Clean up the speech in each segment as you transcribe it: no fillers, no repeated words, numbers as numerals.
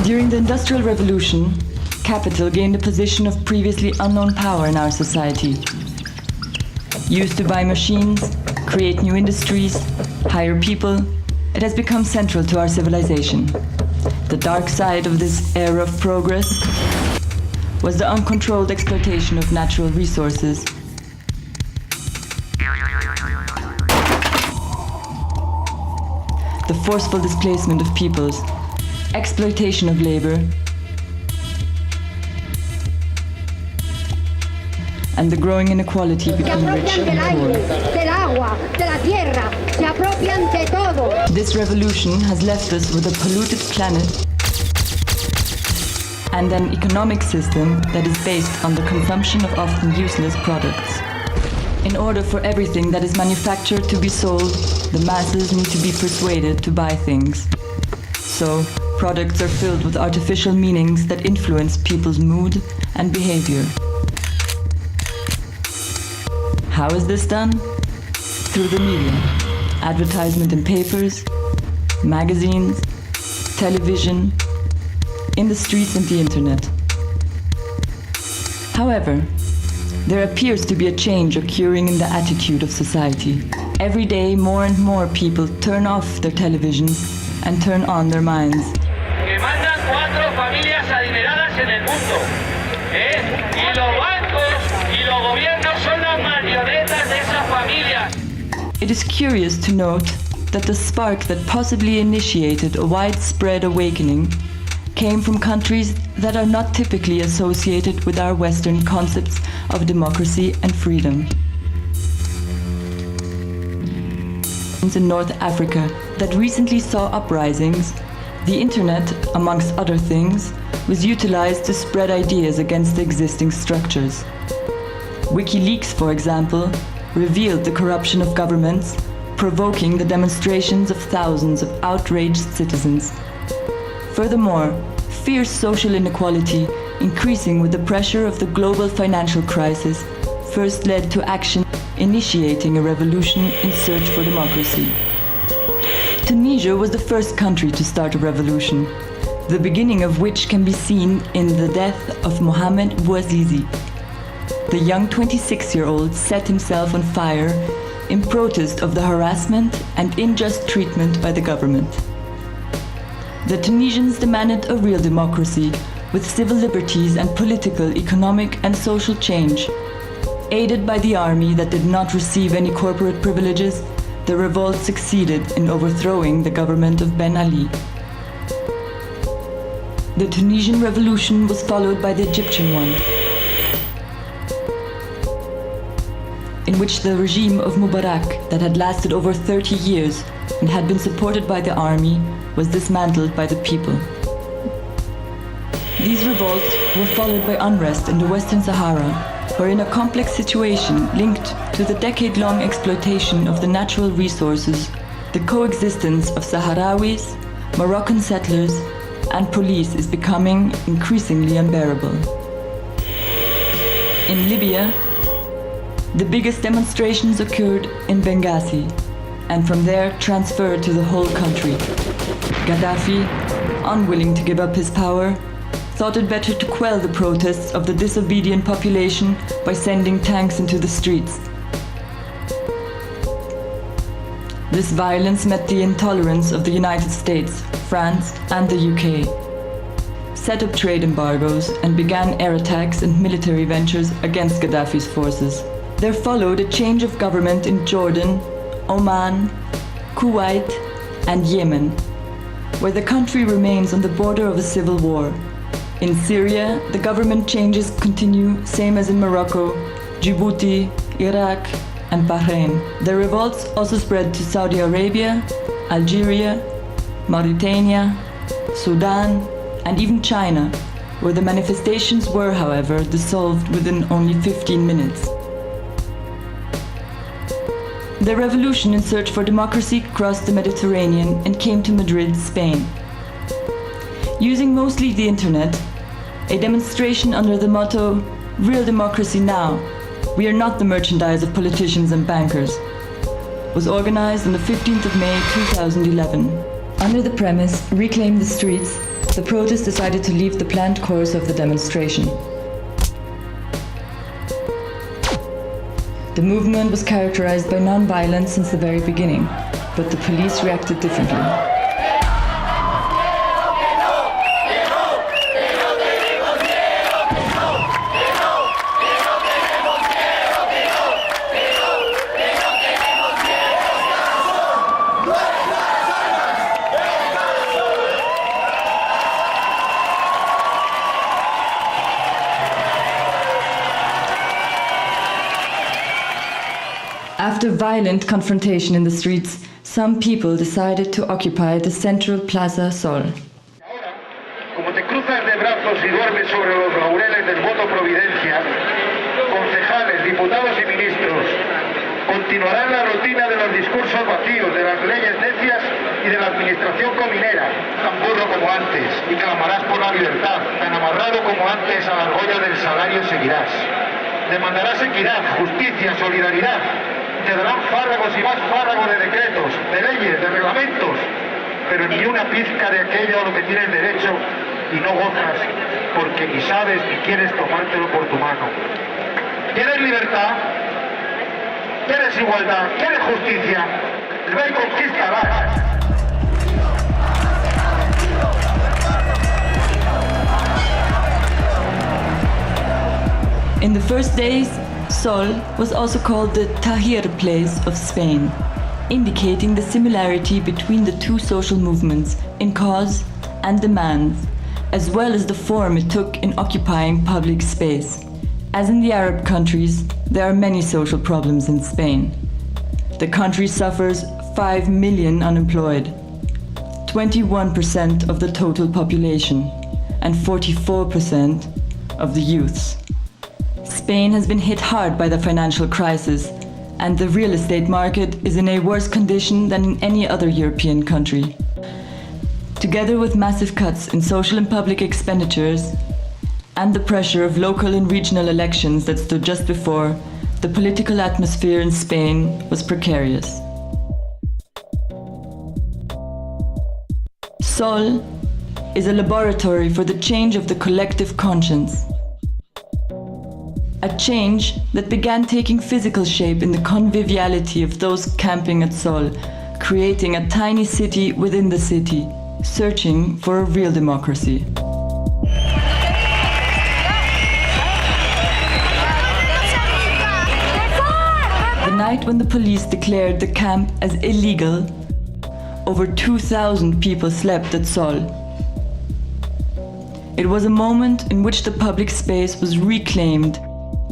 During the Industrial Revolution, capital gained a position of previously unknown power in our society. Used to buy machines, create new industries, hire people, it has become central to our civilization. The dark side of this era of progress was the uncontrolled exploitation of natural resources. The forceful displacement of peoples, exploitation of labor, and the growing inequality between rich and poor. This revolution has left us with a polluted planet and an economic system that is based on the consumption of often useless products. In order for everything that is manufactured to be sold, the masses need to be persuaded to buy things. So, products are filled with artificial meanings that influence people's mood and behavior. How is this done? Through the media. Advertisement in papers, magazines, television, in the streets and the internet. However, there appears to be a change occurring in the attitude of society. Every day, more and more people turn off their televisions and turn on their minds. Que mandan 4 familias adineradas en el mundo, y los bancos y los gobiernos son las marionetas de esas familias. It is curious to note that the spark that possibly initiated a widespread awakening came from countries that are not typically associated with our Western concepts of democracy and freedom. In North Africa that recently saw uprisings, the internet, amongst other things, was utilized to spread ideas against the existing structures. WikiLeaks, for example, revealed the corruption of governments, provoking the demonstrations of thousands of outraged citizens. Furthermore, fierce social inequality, increasing with the pressure of the global financial crisis, first led to action initiating a revolution in search for democracy. Tunisia was the first country to start a revolution, the beginning of which can be seen in the death of Mohamed Bouazizi. The young 26-year-old set himself on fire in protest of the harassment and unjust treatment by the government. The Tunisians demanded a real democracy with civil liberties and political, economic and social change. Aided by the army that did not receive any corporate privileges, the revolt succeeded in overthrowing the government of Ben Ali. The Tunisian Revolution was followed by the Egyptian one, in which the regime of Mubarak, that had lasted over 30 years and had been supported by the army, was dismantled by the people. These revolts were followed by unrest in the Western Sahara, where in a complex situation linked to the decade-long exploitation of the natural resources, the coexistence of Sahrawis, Moroccan settlers, and police is becoming increasingly unbearable. In Libya, the biggest demonstrations occurred in Benghazi, and from there transferred to the whole country. Gaddafi, unwilling to give up his power, thought it better to quell the protests of the disobedient population by sending tanks into the streets. This violence met the intolerance of the United States, France, and the UK, set up trade embargoes, and began air attacks and military ventures against Gaddafi's forces. There followed a change of government in Jordan, Oman, Kuwait, and Yemen, where the country remains on the border of a civil war. In Syria, the government changes continue, same as in Morocco, Djibouti, Iraq, and Bahrain. The revolts also spread to Saudi Arabia, Algeria, Mauritania, Sudan, and even China, where the manifestations were, however, dissolved within only 15 minutes. The revolution in search for democracy crossed the Mediterranean and came to Madrid, Spain. Using mostly the internet, a demonstration under the motto, "Real democracy now, we are not the merchandise of politicians and bankers," was organized on the 15th of May 2011. Under the premise, reclaim the streets, the protest decided to leave the planned course of the demonstration. The movement was characterized by non-violence since the very beginning, but the police reacted differently. After violent confrontation in the streets, some people decided to occupy the central Plaza Sol. Como te cruzas de brazos y duermes sobre los laureles del voto Providencia, concejales, diputados y ministros continuarán la rutina de los discursos vacíos, de las leyes necias y de la administración cominera, tan burro como antes, y clamarás por la libertad, tan amarrado como antes a la argolla del salario seguirás. Demandarás equidad, justicia, solidaridad. Te darán fárragos y más fárragos de decretos, de leyes, de reglamentos, pero ni una pizca de aquello a lo que tienes derecho y no gozas, porque ni sabes ni quieres tomártelo por tu mano. ¿Quieres libertad? ¿Quieres igualdad? ¿Quieres justicia? Ve y conquístala. In the first days, Sol was also called the Tahrir place of Spain, indicating the similarity between the two social movements in cause and demands, as well as the form it took in occupying public space. As in the Arab countries, there are many social problems in Spain. The country suffers 5 million unemployed, 21% of the total population, and 44% of the youths. Spain has been hit hard by the financial crisis, and the real estate market is in a worse condition than in any other European country. Together with massive cuts in social and public expenditures, and the pressure of local and regional elections that stood just before, the political atmosphere in Spain was precarious. Sol is a laboratory for the change of the collective conscience. A change that began taking physical shape in the conviviality of those camping at Sol, creating a tiny city within the city, searching for a real democracy. The night when the police declared the camp as illegal, over 2,000 people slept at Sol. It was a moment in which the public space was reclaimed,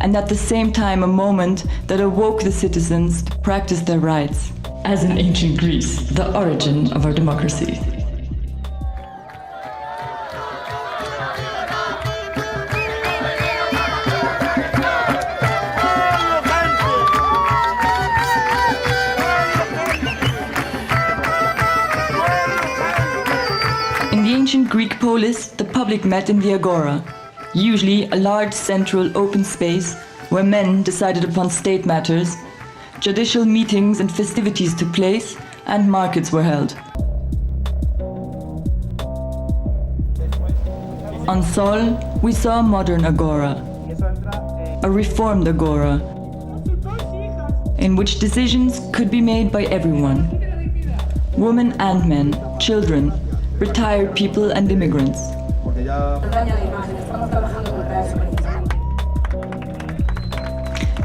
and at the same time a moment that awoke the citizens to practice their rights. As in ancient Greece, the origin of our democracy. In the ancient Greek polis, the public met in the agora, usually a large central open space where men decided upon state matters, judicial meetings and festivities took place, and markets were held. On Sol, we saw a modern agora, a reformed agora, in which decisions could be made by everyone, women and men, children, retired people and immigrants.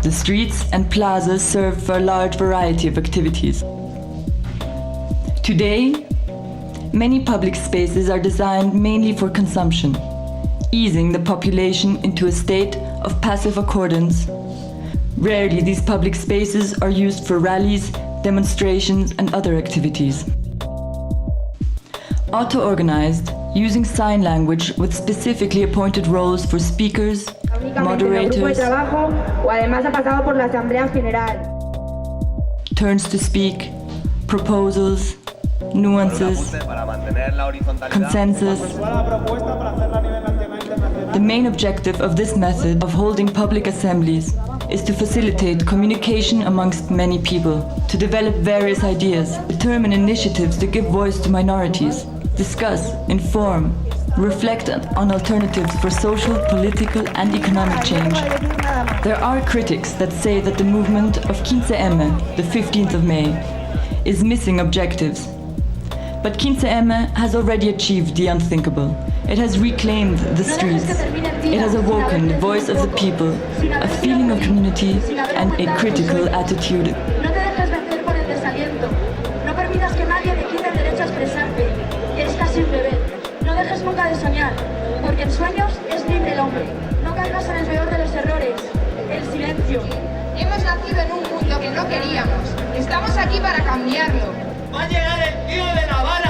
The streets and plazas serve for a large variety of activities. Today, many public spaces are designed mainly for consumption, easing the population into a state of passive accordance. Rarely these public spaces are used for rallies, demonstrations, and other activities. Auto-organized, using sign language with specifically appointed roles for speakers, moderators, turns to speak, proposals, nuances, consensus. The main objective of this method of holding public assemblies is to facilitate communication amongst many people, to develop various ideas, determine initiatives to give voice to minorities, discuss, inform, reflect on alternatives for social, political and economic change. There are critics that say that the movement of 15M, the 15th of May, is missing objectives. But 15M has already achieved the unthinkable. It has reclaimed the streets. It has awoken the voice of the people, a feeling of community and a critical attitude. No te dejes vencer por el desaliento. No permitas que nadie te quite el derecho a expresarte. Eres casi un bebé. No dejes nunca de soñar, porque en sueños es libre el hombre. No caigas en el peor de los errores, el silencio. Hemos nacido en un mundo que no queríamos. Estamos aquí para cambiarlo. Va a llegar el tío de la vara.